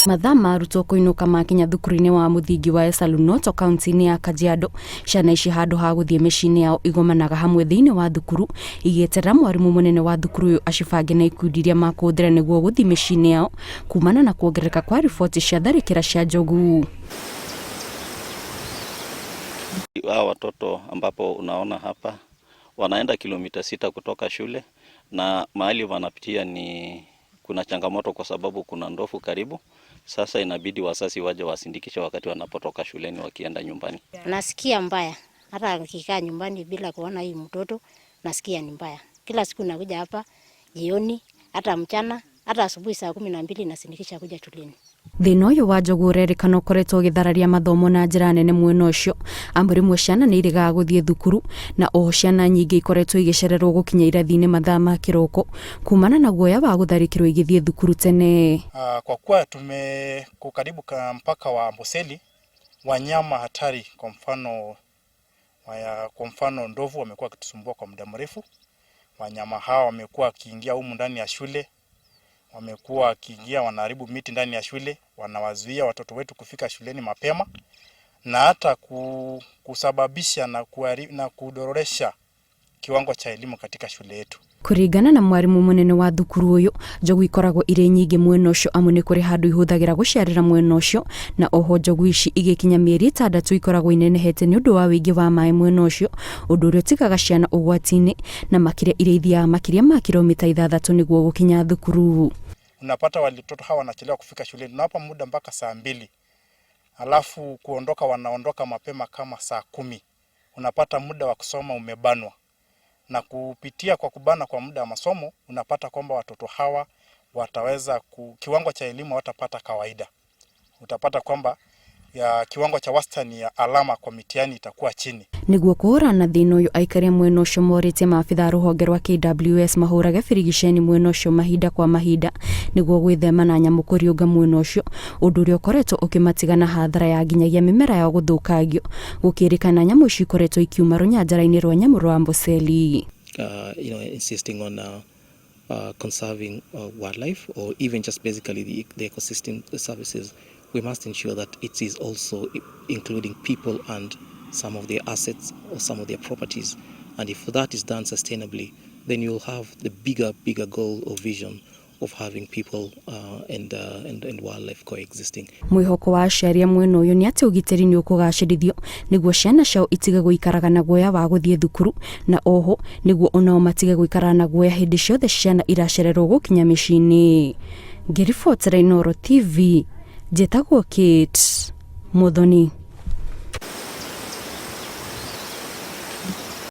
Mathaa ma arutwo kũinũka makinya thukuru-inĩ wa mũthingi wa Esalunoto kaunti-inĩ ya Kajiado, ciana ici handũ ha gũthiĩ mĩciĩ-inĩ yao igomanaga hamwe thĩinĩ wa thukuru igĩeterera mwarimũ mũnene wa thukuru ũyũ acibange na ikundi iria makũhũthĩra nĩguo gũthiĩ mĩciĩ-inĩ yao kumana na kuongerereka kwa riboti cia tharĩkĩra cia njogu. Hawa watoto ambapo unaona hapa wanaenda kilomita 6 kutoka shule, na mahali wanapitia ni kuna changamoto kwa sababu kuna ndofu karibu. Sasa inabidi wazazi waje wasindikishe wakati wanapotoka shuleni wakienda nyumbani. Nasikia mbaya, hata nikikaa nyumbani bila kuona hii mtoto nasikia ni mbaya. Kila siku nakuja hapa jioni, hata mchana, hata asubuhi saa 12 nasindikisha kuja shuleni. Thĩna ũyũ wa njogu ũrerĩkana ũkoretwo ũgĩthararia mathomo na njĩra nene mwena ũcio, amwe rĩmwe ciana nĩ irigaga gũthiĩ thukuru, na oho ciana nyingĩ ikoretwo igĩcererwo gũkinya irathi-inĩ mathaa ma kĩroko kumana na guoya wa gũtharĩkĩrwo igĩthiĩ thukuru tene. Kwa kuwa karibu mpaka wa Amboseli, wanyama hatari kwa mfano ndovu wamekuwa wakitusumbua kwa muda mrefu. Wanyama hawa wamekuwa wakiingia humu ndani ya shule, wamekuwa wakiingia wanaharibu miti ndani ya shule, wanawazuia watoto wetu kufika shuleni mapema, na hata kusababisha na kudororesha kiwango cha elimu katika shule yetu. Kũringana na mwarimu mũnene wa thukuru ũyũ, njogu ikoragwo irĩ nyingĩ mwena ũcio, amwe nĩ kũrĩ handũ ihũthagĩra gũciarĩra mwena ũcio, na oho njogu ici igĩkinya mĩeri 6 ikoragwo inenehete nĩ ũndũ wa wĩingĩ wa maĩ mwena ũcio, ũndũ ũrĩa ũtigaga ciana ũgwati-inĩ na makĩria iria ithiaga makĩria ma kilomita 6 nĩguo gũkinya thukuru. Unapata watoto hawa wanachelewa kufika shuleni, tunawapa muda mpaka saa 2, alafu kuondoka wanaondoka mapema kama saa 10. Unapata muda wa kusoma umebanwa, na kupitia kwa kubana kwa muda wa masomo unapata kwamba watoto hawa wataweza kiwango cha elimu watapata kawaida. Utapata kwamba kiwango cha wastani ya alama kwa mitihani itakuwa chini. Nĩguo kũhũrana na thĩna ũyũ, aikari mwena ũcio morĩte maabitha rũhonge rwa KWS mahũrage birigiceni mwena ũcio mahinda kwa mahinda nĩguo gwĩthema na nyamũ kũriũnga mwena ũcio, ũndũ ũrĩa ũkoretwo ũkĩmatiga na hathara ya nginyagia mĩmera yao gũthũkangio, gũkĩrĩkana nyamũ ici ikoretwo ikiuma rũnyanjara-inĩ rwa nyamũ rwa Amboseli. Insisting on conserving wildlife, or even just basically the ecosystem services, we must ensure that it is also including people and some of their assets or some of their properties. And if that is done sustainably, then you'll have the bigger goal or vision of having people and wildlife coexisting. Mwĩhoko wa aciari mwena ũyũ nĩ atĩ ũgitĩri nĩ ũkũgacĩrithio nĩguo ciana ciao itige gũikaraga na guoya wa gũthiĩ thukuru, na oho nĩguo onao matige gũikara na guoya hĩndĩ ciothe ciana iracererwo gũkinya mĩciĩ-inĩ. Ngĩribotera Inooro TV, njĩtagwo Kate Muthoni.